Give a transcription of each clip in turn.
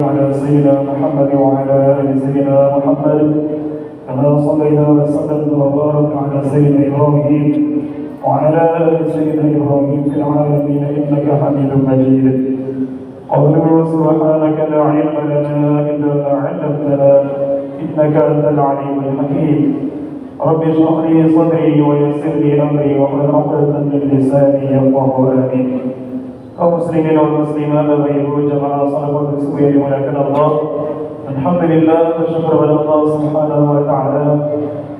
على سيدنا محمد وعلى آل سيدنا محمد كما صلينا وسلمت وبارك على سيدنا إبراهيم وعلى آل سيدنا إبراهيم في العالمين إنك حميد مجيد. قالوا سبحانك لا علم لنا إلا ما علمتنا إنك أنت العليم الحكيم. رب اشرح لي صدري ويسر لي أمري واحلل عقدة من لساني يفقهوا قولي. kaum muslimin wal muslimat Bapak Ibu jamaah salawat bersyukur yang dimuliakan Allah. Alhamdulillah, bersyukur kepada Allah Subhanahu wa taala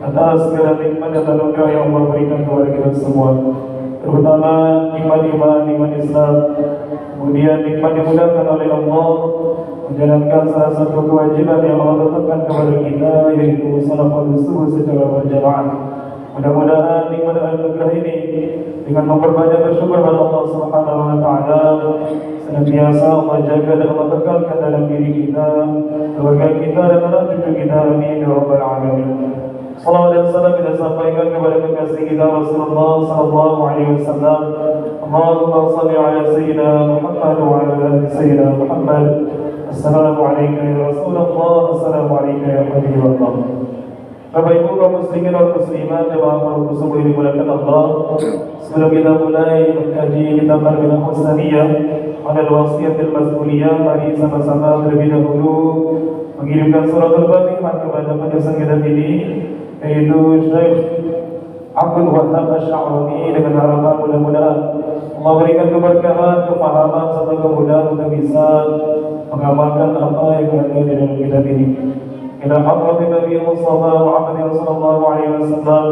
atas segala nikmat dan anugerah yang Allah berikan kepada kita semua. Terutama nikmat Islam. Kemudian nikmat dimudahkan oleh Allah menjalankan salah satu kewajiban yang Allah tetapkan kepada kita, yaitu salat subuh secara berjamaah. Mudah-mudahan nikmat anugerah ini dengan memperbanyak bersyukur kepada Allah Subhanahu wa taala senantiasa Allah jaga dan Allah tekankan dalam diri kita, keluarga kita dan anak cucu kita, amin ya rabbal alamin. Salawat dan salam kita sampaikan kepada kekasih kita Rasulullah sallallahu alaihi wasallam. Allahumma shalli ala sayyidina Muhammad wa ala ali sayyidina Muhammad. Assalamu alayka ya Rasulullah, assalamu alayka ya Habibullah. Bapak Ibu kaum muslimin dan muslimat jemaah bersyukur dimuliakan Allah. Sebelum kita mulai mengkaji kitab Al-Minhaj Husniyah pada wasiatil mas'uliyah, mari sama-sama terlebih dahulu mengirimkan surat Al-Fatihah kepada penyusun kitab ini, yaitu Syekh Abdul Wahab Asy-Sya'rani, dengan harapan mudah-mudahan Allah berikan keberkahan, kefahaman serta kemudahan untuk bisa mengamalkan apa yang ada di dalam kitab ini. إلى حضرة النبي المصطفى محمد صلى الله عليه وسلم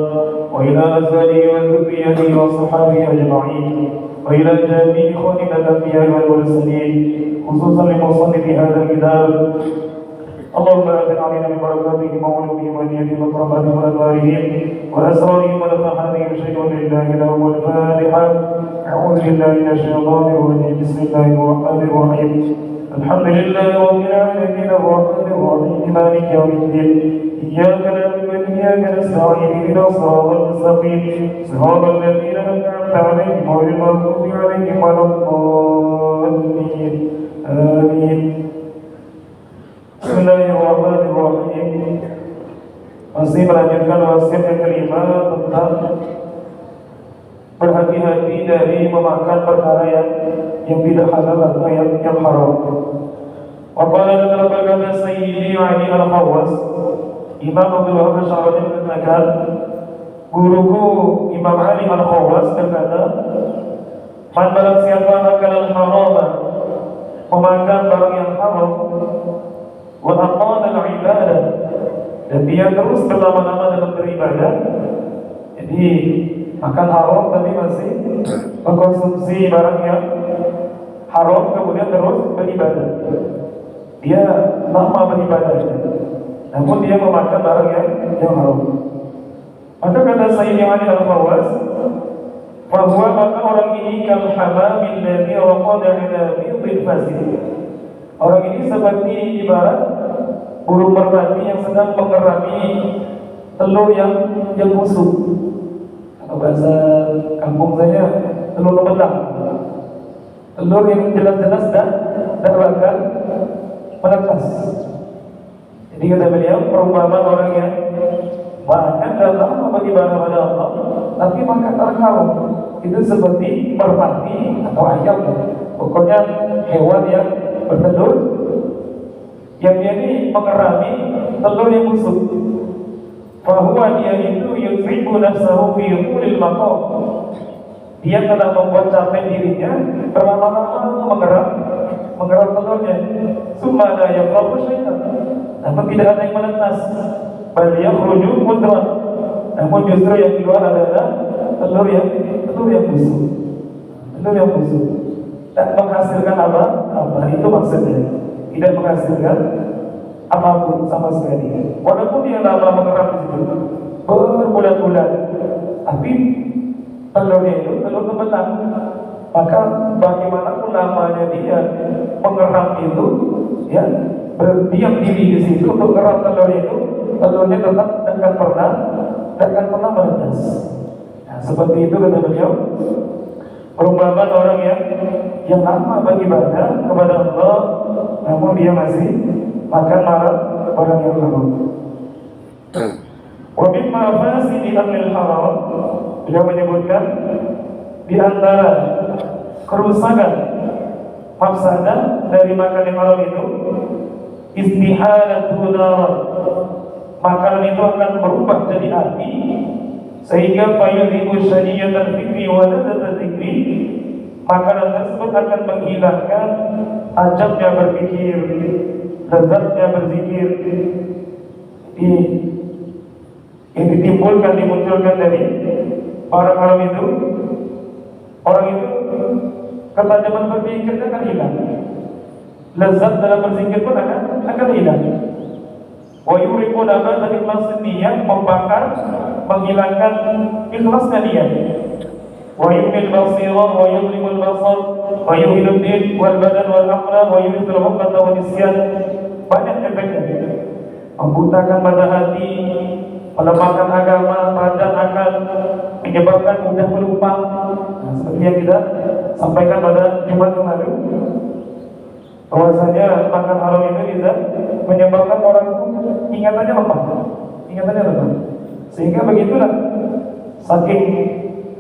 وإلى أزواجه وذريته وصحبه أجمعين وإلى جميع إخواننا الأنبياء والمرسلين خصوصا لمصنف هذا الكتاب. اللهم أعطنا علينا من بركاتهم وعلومهم ونيتهم وكراماتهم وأنوارهم وأسرارهم ونفحاتهم شيء لله لهم الفاتحة. أعوذ بالله من الشيطان الرجيم. بسم الله الرحمن الرحيم. الحمد لله رب العالمين الرحمن الرحيم مالك يوم الدين. إياك نعبد وإياك نستعين اهدنا الصراط المستقيم صراط الذين أنعمت عليهم غير المغضوب عليهم ولا الضالين آمين. Bismillahirrahmanirrahim. Masih melanjutkan wasiat yang kelima tentang berhati-hati dari memakan perkara yang tidak halal atau yang haram. Waqala dalam berkata Sayyidi Ali Al-Khawwas, Imam Abdul Wahab Asy-Sya'rani mengatakan, guruku Imam Ali Al-Khawwas berkata, man barang siapa makan al-harama, memakan barang yang haram, wa aqala al-ibadah, dan dia terus berlama-lama dalam beribadah, jadi makan haram tapi masih mengkonsumsi barang yang haram, kemudian terus beribadah. Dia lama beribadah, namun dia memakan barang yang haram. Maka kata Sayyidina Ali Al-Khawwas, bahwa maka orang ini kal hamamil ladzi raqada ala bidil fasid. Orang ini seperti ibarat burung merpati yang sedang mengerami telur yang busuk. Atau bahasa kampung saya, telur lebelang. Telur yang jelas-jelas dan bahkan menetas. Jadi kata beliau, perumpamaan orang yang banyak dalam beribadah pada Allah, tapi makan barang haram, itu seperti merpati atau ayam, pokoknya hewan yang bertelur, yang jadi mengerami telur yang busuk. Bahwa dia itu yutribu nafsahu fi yulil maqam. Dia telah membuat capek dirinya berlama-lama mengerap telurnya. Summa la yaqrabu syai'an. Namun tidak ada yang menetas. Bal yakhruju mudran. Namun justru yang keluar adalah telur yang busuk. Telur yang busuk. Tak menghasilkan apa? Itu maksudnya. Tidak menghasilkan apapun sama sekali. Walaupun dia lama mengerap di situ berbulan-bulan, tapi telurnya itu telur tebetan. Maka bagaimanapun lamanya dia mengerap itu, ya berdiam diri di situ untuk mengerap telurnya itu, telurnya tetap takkan pernah menetas. Nah, seperti itu kata beliau. Perumpamaan orang yang lama beribadah kepada Allah, namun dia masih makan barang yang haram. Wa mimma fasidi amil haram, beliau menyebutkan di antara kerusakan mafsadah dari makan yang haram itu istihalatun nar, makanan itu akan berubah jadi api sehingga fayudhibu syadiyatan fikri wa ladzatan dzikri, makanan tersebut akan menghilangkan ajabnya berpikir, lezatnya berzikir. Yang dimunculkan dari orang-orang itu, orang itu ketajaman berpikirnya akan hilang, lezat dalam berzikir pun akan hilang. Wa yuriqu nabata ikhlas niyyah, membakar, menghilangkan ikhlasnya niat. Wa yumil basira wa yudrimul basar wa yuhilul din wal badan wal aqla wa yuriqul hukmata wa nisyan. Banyak efeknya, membutakan pada hati, melemahkan agama, badan akan menyebabkan mudah melupa. Nah, seperti yang kita sampaikan pada Jumat yang lalu, bahwasanya makan haram itu bisa menyebabkan orang itu ingatannya lemah, sehingga begitulah saking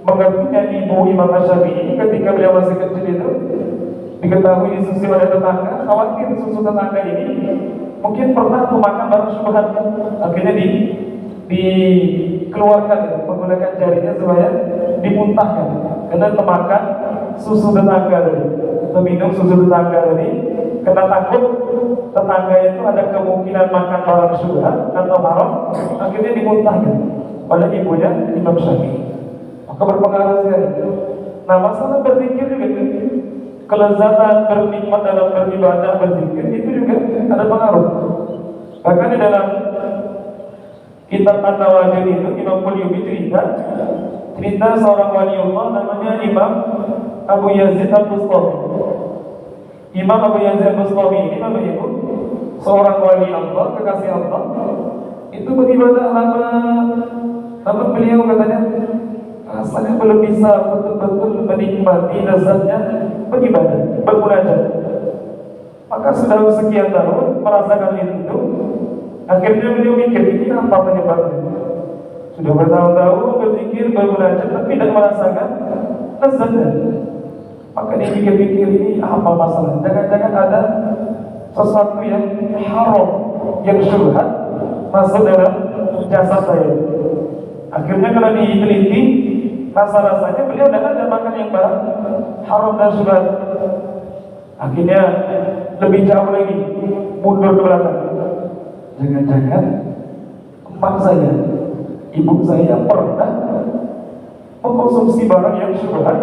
mengertinya ibu Imam Syafi'i ketika beliau masih kecil itu diketahui disusul oleh tetangga, khawatir susu tetangga ini mungkin pernah memakan barang syubhat, akhirnya dikeluarkan menggunakan jarinya supaya dimuntahkan karena termakan susu tetangga tadi, atau minum susu tetangga tadi, karena takut tetangga itu ada kemungkinan makan barang syubhat atau haram, akhirnya dimuntahkan oleh ibunya Imam Syafi'i. Maka berpengaruh sekali. Nah, masalah berzikir juga, kelezatan bernikmat dalam beribadah berzikir itu juga ada pengaruh. Bahkan di dalam kitab At-Tawadir itu Imam Qulyubi cerita seorang waliullah namanya Imam Abu Yazid Al-Bustami. Imam Abu Yazid Al-Bustami ini Bapak Ibu seorang wali Allah, kekasih Allah. Itu beribadah lama, namun beliau katanya rasanya belum bisa betul-betul menikmati lezatnya beribadah, bermunajat. Maka sudah sekian tahun merasakan itu, akhirnya beliau mikir, ini apa penyebabnya? Sudah bertahun-tahun berzikir, bermunajat, tapi tidak merasakan lezatnya. Maka dia pikir-pikir, ini apa masalah? Jangan-jangan ada sesuatu yang haram, yang syubhat masuk dalam jasad saya. Akhirnya kalau diteliti, rasa-rasanya beliau tidak ada makan yang haram dan syubhat. Akhirnya lebih jauh lagi, mundur ke belakang. Jangan-jangan emak saya, ibu saya pernah mengkonsumsi barang yang syubhat,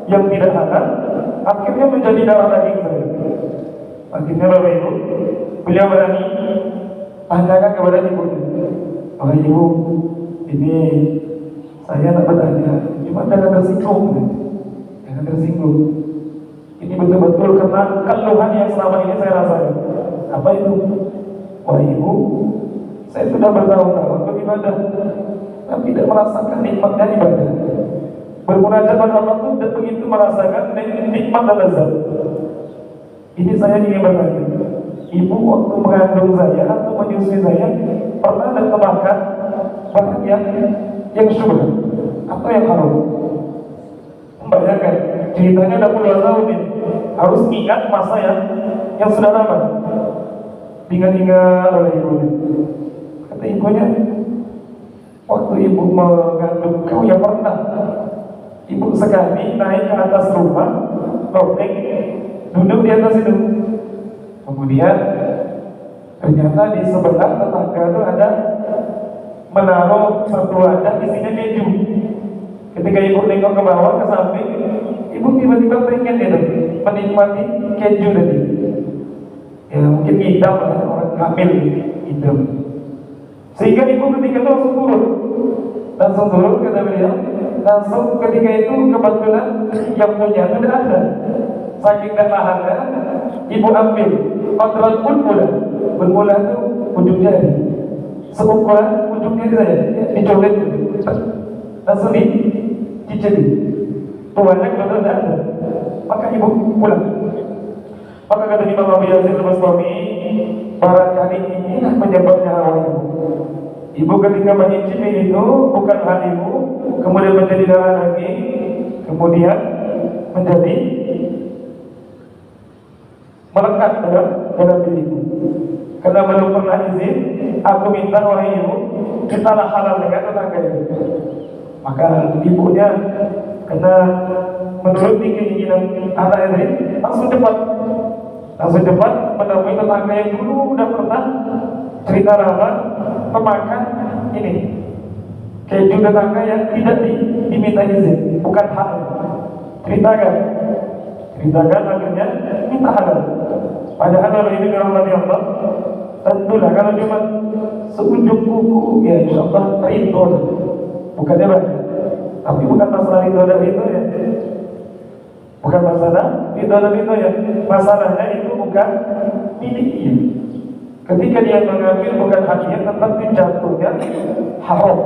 yang tidak halal, akhirnya menjadi darah daging saya. Akhirnya Bapak Ibu, beliau berani tanyakan kepada ibu, oh ibu, ini saya tak bertanya, cuma jangan tersinggung, ini betul-betul karena keluhan yang selama ini saya rasakan. Apa itu? Wah ibu, saya sudah bertahun-tahun beribadah, tapi tidak merasakan nikmatnya ibadah. Bermunajat pada Allah itu tidak begitu merasakan nikmat dan lezat. Ini saya ingin bertanya, ibu waktu mengandung saya atau menyusui saya pernah ada kemakan barang yang syubhat atau yang haram? Membayangkan ceritanya udah puluhan tahun ini, harus ingat masa yang sudah lama, diingat oleh ibunya. Kata ibunya, waktu ibu mengandung kau ya pernah ibu sekali naik ke atas rumah, loteng, duduk di atas itu. Kemudian ternyata di sebelah tetangga itu ada menaruh satu wadah isinya keju. Ketika ibu nengok ke bawah ke samping, ibu tiba-tiba pengen itu menikmati keju tadi. Ya mungkin hitam lah, orang hamil hitam. Sehingga ibu ketika itu langsung turun kata beliau. Langsung ketika itu kebetulan yang punya itu tidak ada. Saking tak tahannya, ibu ambil kontrol bermula itu ujung jari, seukuran ujung jari saya, dicoret, langsung dicicil. Tuannya kebetulan tidak ada. Maka ibu pulang. Maka kata Imam Abu Yazid al-Bastami, barangkali inilah penyebabnya hawa ibu. Ibu ketika mencicipi itu bukan hal ibu, kemudian menjadi darah daging, kemudian menjadi melekat dalam diriku. Karena belum pernah izin, aku minta wahai ibu, mintalah halal dengan tetangga itu. Maka ibunya karena menuruti keinginan anak ini langsung cepat menemui tetangga yang dulu udah pernah cerita lama memakan ini keju tetangga yang tidak diminta izin, bukan hak. Ceritakan akhirnya minta halal. Padahal kalau ini dirahmati Allah, tentulah kalau cuma seujung kuku ya insya Allah ridho, bukannya banyak. Tapi bukan masalah ridho dan ridho ya, bukan masalah ridho dan ridho ya. Masalahnya itu bukan miliknya. Ketika dia mengambil bukan haknya, tetapi jatuhnya haram.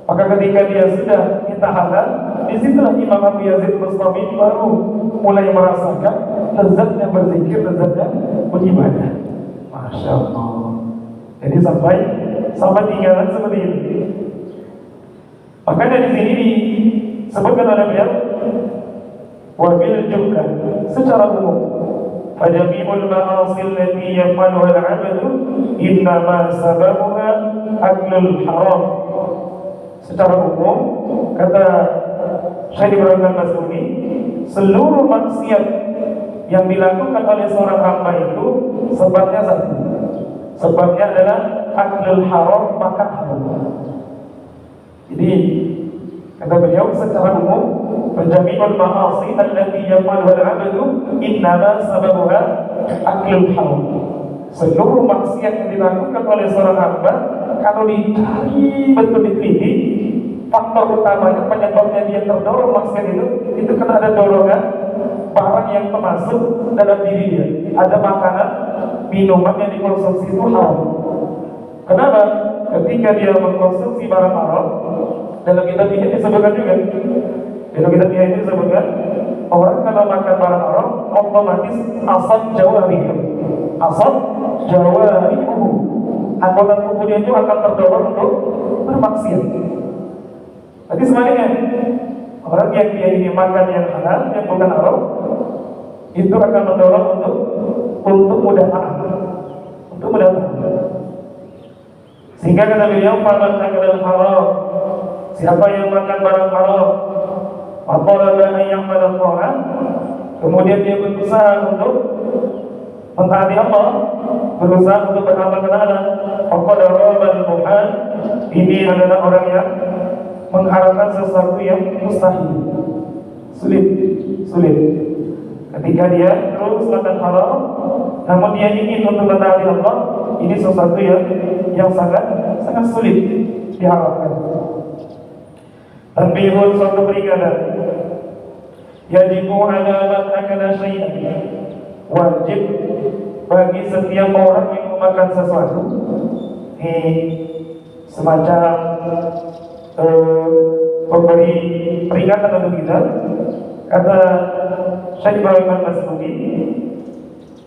Maka ketika dia sudah minta halal, disitulah Imam Abu Yazid al-Bastami baru mulai merasakan lezatnya berzikir, lezatnya beribadah. Masya Allah. Jadi sampai tinggalan seperti ini. Makanya di sini disebutkan oleh beliau wabil jumlah secara umum fajami'ul ma'asil lati yaf'aluha al-'abdu innama sababuha aklul haram. Secara umum kata Syekh Ibrahim al-Basuni, seluruh maksiat yang dilakukan oleh seorang hamba itu sebabnya satu. Sebabnya adalah aklul haram, makan haram. Jadi kata beliau secara umum fajami'ul ma'asi allati yaf'aluha al-'abdu innama sababuha aklul haram. Seluruh maksiat yang dilakukan oleh seorang hamba kalau dicari betul diteliti, faktor utamanya penyebabnya dia terdorong maksiat itu karena ada dorongan barang yang termasuk dalam diri dia. Ada makanan, minuman yang dikonsumsi itu haram. Kenapa? Ketika dia mengkonsumsi barang haram, dalam kitab ini disebutkan juga, dalam kitab ini disebutkan orang kalau makan barang haram otomatis asam jawarih, anggota tubuhnya itu akan terdorong untuk bermaksiat. Tapi sebaliknya, orang yang dia ini makan yang halal, yang bukan haram, itu akan mendorong untuk mudah taat, Sehingga kata beliau, faman akal haram, siapa yang makan barang haram, faqala an ya'mal al-haram, kemudian dia berusaha untuk mentaati Allah, berusaha untuk beramal benar, faqala rabal muhal, ini adalah orang yang mengharapkan sesuatu yang mustahil, sulit. Ketika dia terus makan haram, namun dia ingin untuk mentaati Allah, ini sesuatu yang sangat sulit diharapkan. Tanbihun, suatu peringatan. Yajibu ala man akala syai'an, wajib bagi setiap orang yang memakan sesuatu, semacam memberi peringatan untuk kita. Kata Syekh Ibrahim al-Basuni,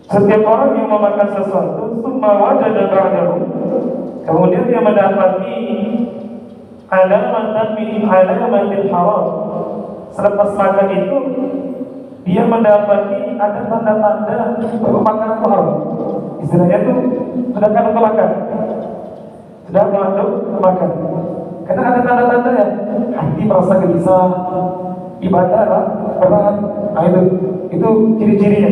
setiap orang yang memakan sesuatu summa wajada ba'dahu, kemudian dia mendapati alamatan min alamatil haram, selepas makan itu dia mendapati ada tanda-tanda bahwa makanan itu haram. Istilahnya itu sedangkan untuk makan, karena ada tanda-tanda ya, hati merasa gelisah, ibadah berat, itu ciri-cirinya.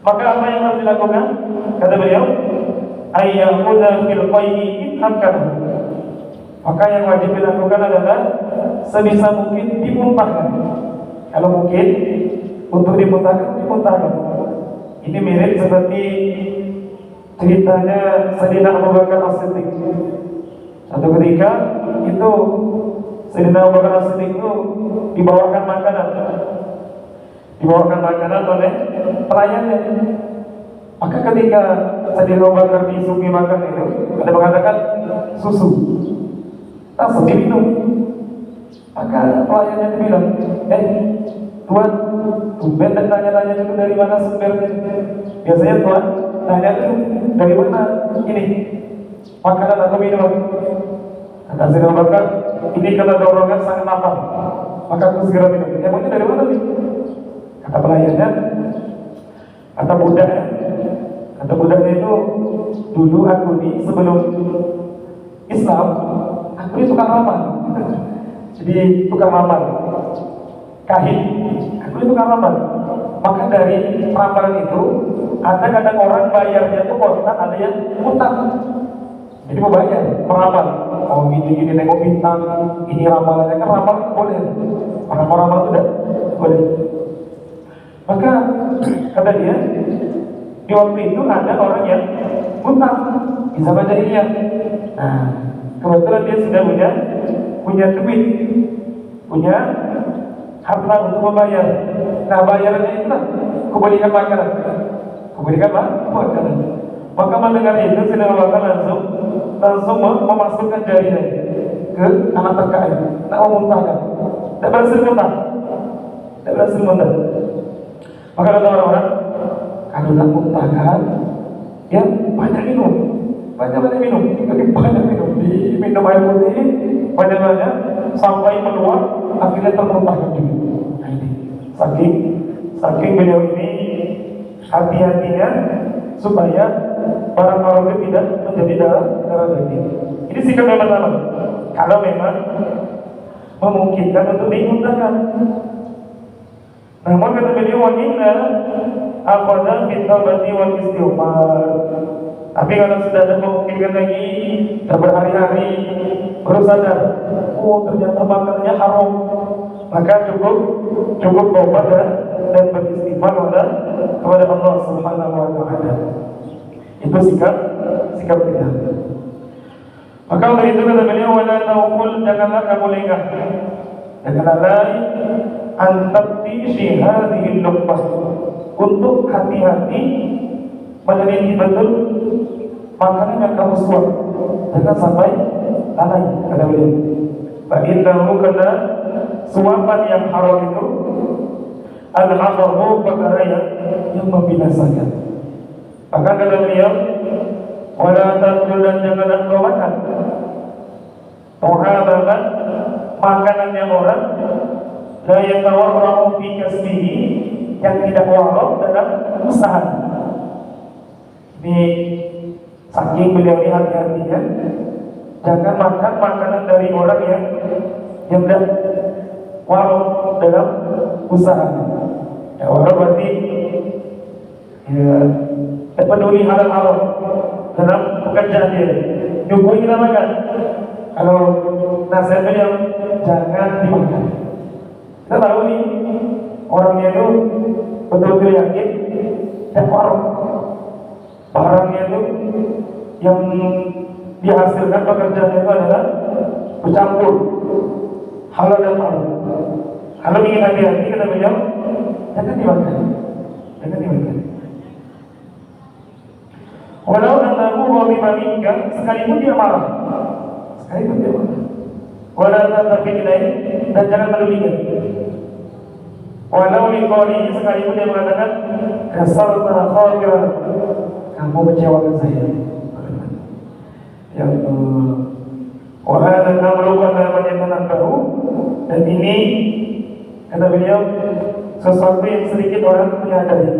Maka apa yang harus dilakukan? Kata beliau, ayyahuda fil qayyi ithamkan. Maka yang wajib dilakukan adalah sebisa mungkin dimuntahkan. Kalau mungkin untuk dimuntahkan. Ini mirip seperti ceritanya Sayyidina Abu Bakar As-Siddiq. Satu ketika itu Sayyidina Abu Bakar As-Siddiq itu dibawakan makanan oleh pelayannya. Maka ketika Sayyidina Abu Bakar disuguhi makan itu, ada mengatakan susu, langsung diminum. Maka pelayannya bilang, Tuan, tumben dan tanya-tanya dulu dari mana sumbernya. Biasanya Tuan tanya dulu dari mana ini makanan atau minuman. Kata Sayyidina Abu Bakar, ini kena dorongan sangat lapar, maka aku segera minum. Emangnya dari mana nih? Kata pelayannya, kata budaknya itu, dulu aku nih sebelum Islam, aku ini tukang ramal. Jadi tukang ramal, kahin. Aku ini tukang ramal. Maka dari ramalan itu, ada kadang orang bayarnya itu kontan, ada yang utang. Jadi mau bayar, meramal. Oh gini nengok bintang, ini ramalannya kan ramal boleh. Ramal itu udah boleh. Maka kata dia, di waktu itu ada orang yang utang di zaman jahiliyah. Nah, kebetulan dia sudah punya duit, punya harta untuk membayar. Nah, bayarannya itu kebalikan makanan. Maka mendengar itu Sayyidina Abu Bakar langsung memasukkan jarinya ke anak terkait. Nak memuntahkan, tidak berhasil muntah. Maka kata orang-orang, kalau nak muntahkan, ya banyak minum, diminum air putih banyak sampai meluap, akhirnya termuntahkan juga. Nah, ini saking beliau ini hati-hatinya supaya barang-barang itu tidak menjadi darah daging. Ini sikap yang pertama. Kalau memang memungkinkan untuk dimuntahkan. Namun kata beliau, wa inna aqada fi tawbati wal istighfar. Tapi kalau sudah ada memungkinkan lagi, sudah berhari-hari baru sadar, oh ternyata makannya haram, maka cukup tobat dan beristighfar kepada Allah Subhanahu wa taala. Itu sikap kita. Maka oleh itu kata beliau, wala tawqul, janganlah kamu lengah, janganlah lari antabti hadhil luqmah, untuk hati-hati meneliti betul makanan yang kamu suap, jangan sampai lalai, kata beliau. Ba'innahu, karena suapan yang haram itu al-haramu, perkara yang membinasakan. Maka kata beliau, wala ta'kul, dan jangan engkau makan ta'amalan, makanan yang orang la yatawarra'u fi kasbihi, yang tidak warak dalam usaha. Ini saking beliau hati-hatinya, jangan makan makanan dari orang yang tidak warak dalam usaha. Ya, warak berarti ya, peduli halal haram dalam pekerjaan dia. Nyuguh kita makan. Kalau nasihat beliau, jangan dimakan. Kita tahu nih, orangnya itu betul-betul yakin dan warak. Barangnya itu yang dihasilkan pekerjaan itu adalah bercampur halal dan haram. Kalau ingin hati-hati, kata beliau, jangan dimakan. Walau annahu ghadiba minka, sekalipun dia marah. Walau tatafi ilaih, dan jangan medulikan. Walau liqali, sekalipun dia mengatakan kasarta khairan, kamu mengecewakan saya. Ya Allah. Wa hadha al-amru kana man yatanabbahu, dan ini kata beliau sesuatu yang sedikit orang menyadari.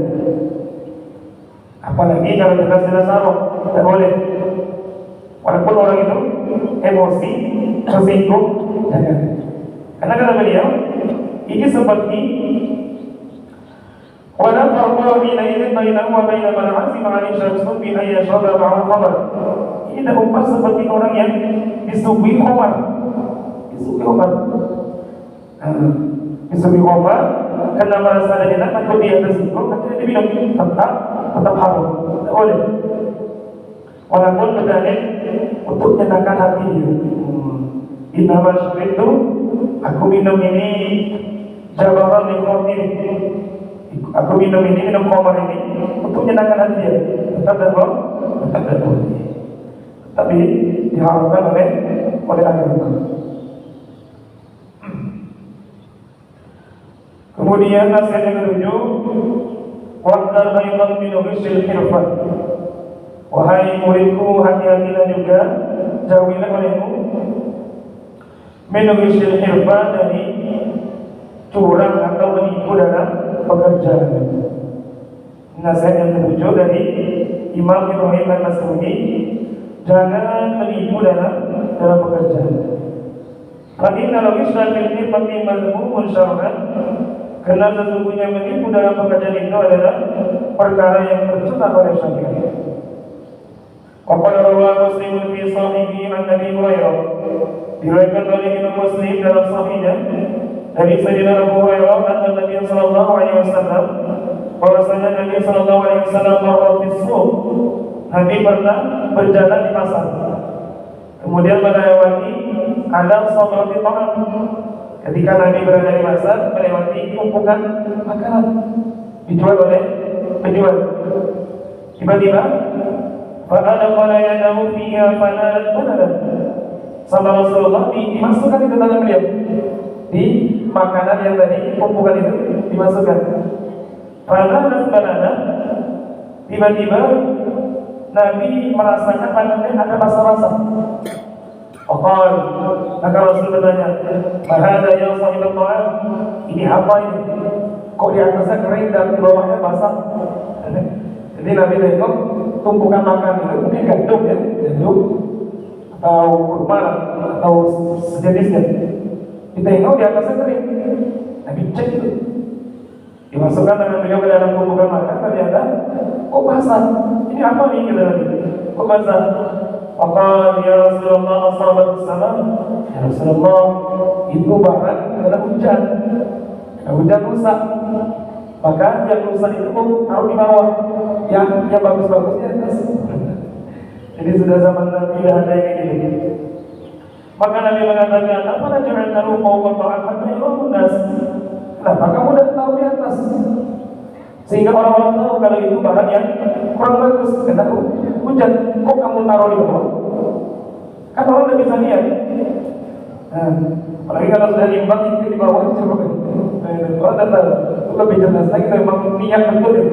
Apalagi kalau kita sudah sarung, tidak boleh. Walaupun orang itu emosi, tersinggung, jangan. Karena kata beliau, ini seperti wala farqa bainahu wa bain man 'azima 'an syamsun bi an yashraba ma'al khamr. Ini dah umpama seperti orang yang disuguhi khamar. Disuguhi khamar, karena merasa ada enak, takut dia tersinggung, akhirnya dia minum, tetap haram. Tidak boleh. Walaupun berdalil untuk menyenangkan hati dia. Innama syuritu, aku minum ini jabaran likhotin, aku minum khamar ini untuk menyenangkan hati dia. Tetap tidak boleh. Tapi diharamkan oleh agama. Kemudian nasihat yang ketujuh, waqdar aidan min ghishil hirfah. Wahai muridku, hati-hatilah juga, jauhilah olehmu min ghishil hirfah, dari curang atau menipu dalam pekerjaan. Nasihat yang ketujuh dari Imam Ibrahim Al-Masruni, jangan menipu dalam pekerjaan. Karena logis dan ini pasti mazmumun syar'an, karena sesungguhnya menipu dalam pekerjaan itu adalah perkara yang tercela oleh syariat. Qala rawahu Muslim fi sahihi an Abi Hurairah, diriwayatkan oleh Imam Muslim dalam sahihnya dari Sayyidina Abu Hurairah anna Nabi sallallahu alaihi wasallam, bahwasanya Nabi sallallahu alaihi wasallam marra fi suq, Nabi pernah berjalan di pasar, kemudian melewati ada sabrati ta'am. Ketika Nabi berada di pasar, melewati tumpukan makanan dijual oleh penjual. Tiba-tiba fa'adqala yadahu fiha fanalat banalan, sama Rasulullah dimasukkan ke dalam beliau, di makanan yang tadi tumpukan itu dimasukkan. Fanalat banalan, tiba-tiba Nabi merasakan tangannya ada basah-basah. Faqal, maka Rasul bertanya, "Mahada ya sahibul ta'am?" Ini apa ini? Kok di atasnya kering dan di bawahnya basah? Jadi Nabi tengok tumpukan makan itu mungkin gandum ya, gandum atau kurma atau sejenisnya. Ditengok di atasnya kering. Nabi cek itu. Dimasukkan tangan beliau ke dalam tumpukan makan, ternyata kok basah? Ini apa nih kata Nabi? Kok basah? Maka ya Rasulullah sallallahu alaihi wasallam, ya Rasulullah, itu bahan karena hujan. Karena hujan rusak. Maka yang rusak itu taruh di bawah, yang bagus-bagusnya di atas. Jadi sudah zaman Nabi dah ada yang ini. Maka Nabi mengatakan, apa jangan taruh mau berdoa karena nas. Kenapa kamu dah tahu di atas? Sehingga orang-orang tahu kalau itu bahan yang kurang bagus. Kata hujan, kok kamu taruh di bawah? Kan orang tidak bisa lihat. Nah, apalagi kalau sudah limbang itu di bawah itu coba kan. Orang tak tahu. Itu lebih jelas lagi. Memang niat betul ya.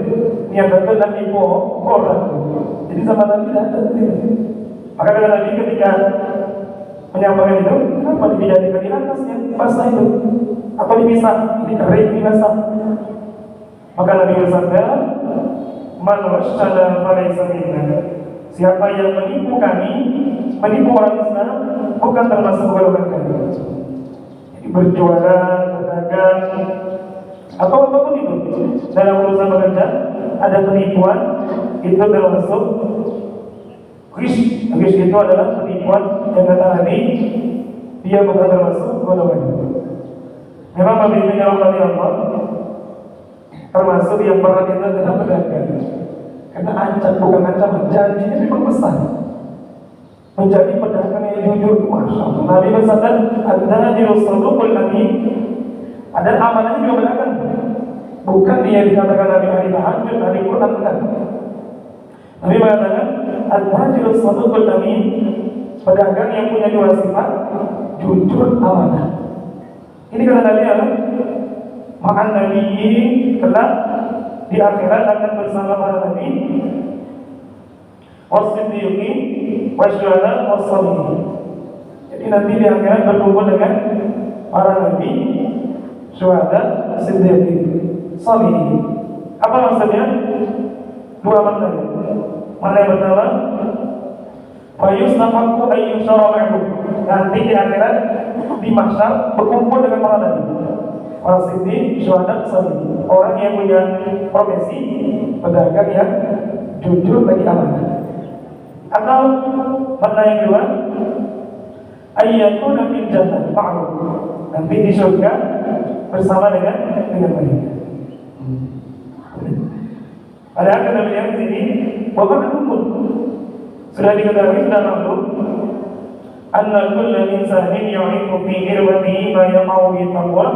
Niat betul dan ibu orang. Jadi sama Nabi tidak ada. Maka kata Nabi ketika menyampaikan itu, kenapa dijadikan di atasnya basah itu? Atau dipisah? Ini kering, ini basah. Maka Nabi bersabda, "Man rasyada falaysa minna." Siapa yang menipu kami, menipu orang Islam, bukan termasuk golongan kami. Jadi berjualan, berdagang, atau apapun itu dalam urusan bekerja ada penipuan, itu termasuk ghish. Ghish itu adalah penipuan yang kata Nabi, dia bukan termasuk golongan. Memang Nabi Allah termasuk yang berat itu adalah pedagang. Karena ancam, bukan ancaman, janjinya memang besar. Menjadi pedagang yang jujur, masya Allah. Nabi bersabda, "Ad-dajirus saduqul amin." Ada amanahnya juga pedagang. Bukan dia dikatakan Nabi hari tahajud, hari Quran, bukan. Nabi mengatakan, "Ad-dajirus saduqul amin." Pedagang yang punya dua sifat, jujur, amanah. Ini kata Nabi Allah, maka Nabi ini kelak di akhirat akan bersama para Nabi, was-siddiqin, wasyuhada, was-shalihin. Jadi nanti di akhirat berkumpul dengan para Nabi, syuhada, siddiqin, shalihin. Apa maksudnya? Dua maknanya. Mana yang pertama? Fayusnafaqu ayyushara'u. Nanti di akhirat di mahsyar berkumpul dengan para Nabi, para siddiq, syuhada, shalihin. Orang yang punya profesi pedagang yang jujur bagi amanah. Atau makna yang kedua, ayyakuna fil jannah ma'ruf. Nanti di surga bersama dengan mereka. Padahal kata beliau di sini, bahwa umum sudah diketahui, sudah maklum, anna kulla insanin yu'ifu fi irwatihi ma yaqa'u bi taqwa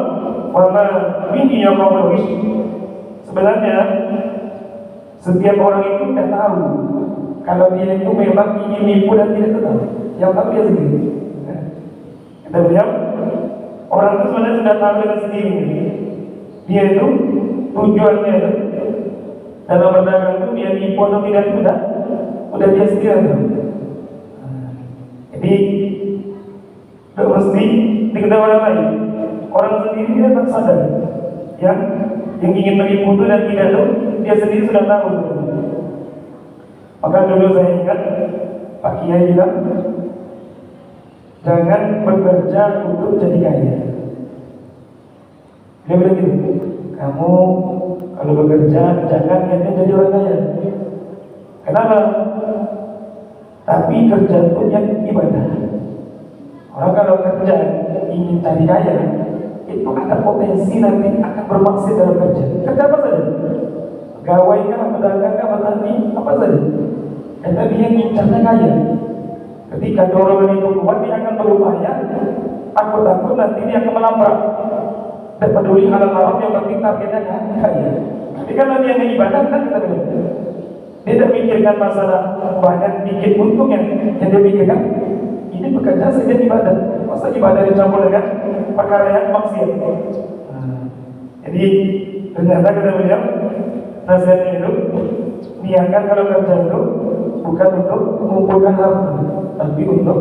wa ma bihi yaqa'u bi. Sebenarnya setiap orang itu sudah tahu kalau dia itu memang ingin nipu dan tidak tahu. Yang tahu dia sendiri. Kata beliau, orang itu sebenarnya sudah tahu dengan sendiri Dia itu tujuannya itu dalam berdagang itu dia nipu atau tidak itu udah dia sendiri. Jadi tidak mesti diketahui orang lain. Orang sendiri dia tak sadar. Yang ingin menipu itu dan tidak tahu, dia sendiri sudah tahu. Maka dulu saya ingat Pak Kiai bilang, jangan bekerja untuk jadi kaya. Dia bilang gitu, kamu kalau bekerja jangan jadi orang kaya. Kenapa? Tapi kerja itu yang ibadah. Orang kalau kerja ingin cari kaya, itu ada potensi nanti akan bermaksud dalam kerja. Kerja apa saja? Gawai kah, pedagang kah, petani, apa saja. Karena dia ngincarnya kaya. Ketika dorongan itu kuat, dia akan berupaya. Takut-takut nanti dia akan melabrak. Dan peduli halal haram yang penting targetnya kaya. Tapi kalau dia ibadah kan kita bilang, dia tidak mikirkan masalah banyak bikin untung yang dia pikirkan. Ini bekerja saja ibadah. Masa ibadah dicampur dengan perkara yang maksiat. Jadi ternyata kita bilang nasihatnya itu niatkan kalau kerja itu bukan untuk mengumpulkan harta, tapi untuk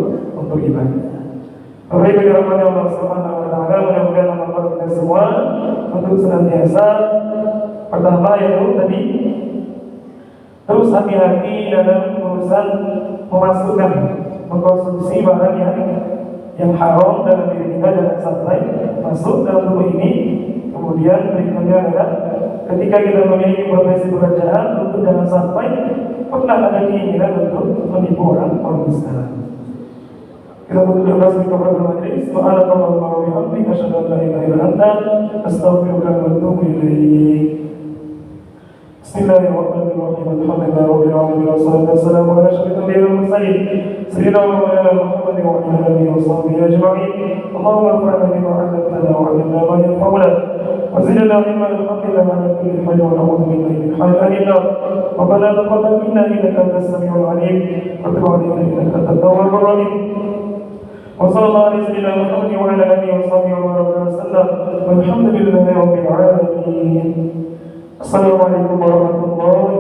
ibadah. Baik dirahmati Allah Subhanahu wa taala, mudah-mudahan Allah kita semua untuk senantiasa pertama yaitu tadi terus hati-hati dalam urusan memasukkan mengkonsumsi barang yang haram dalam diri kita, jangan sampai masuk dalam tubuh ini. Kemudian berikutnya adalah ketika kita memiliki profesi pekerjaan, untuk jangan sampai pernah ada keinginan untuk menipu orang Islam. Kita butuh ikhlas di kabar majlis. Subhanakallahumma wa bihamdika asyhadu an la ilaha illa anta astaghfiruka wa atubu ilaik. Bismillahirrahmanirrahim. Alhamdulillahi rabbil alamin wassalatu wassalamu ala asyrafil anbiya'i wal mursalin sayyidina wa maulana Muhammadin wa ala alihi wa sahbihi ajma'in. Allahumma anfa'na bima 'allamtana wa 'allimna ma yanfa'una wa zidna ilman alhamdulillah ala kulli hal wa na'udzu billahi min halin nar. Rabbana taqabbal minna innaka antas samiul 'alim wa tub 'alaina innaka antat tawwabur rahim. وصلى الله على سيدنا محمد وعلى اله وصحبه وسلم والحمد لله رب العالمين. السلام عليكم ورحمه الله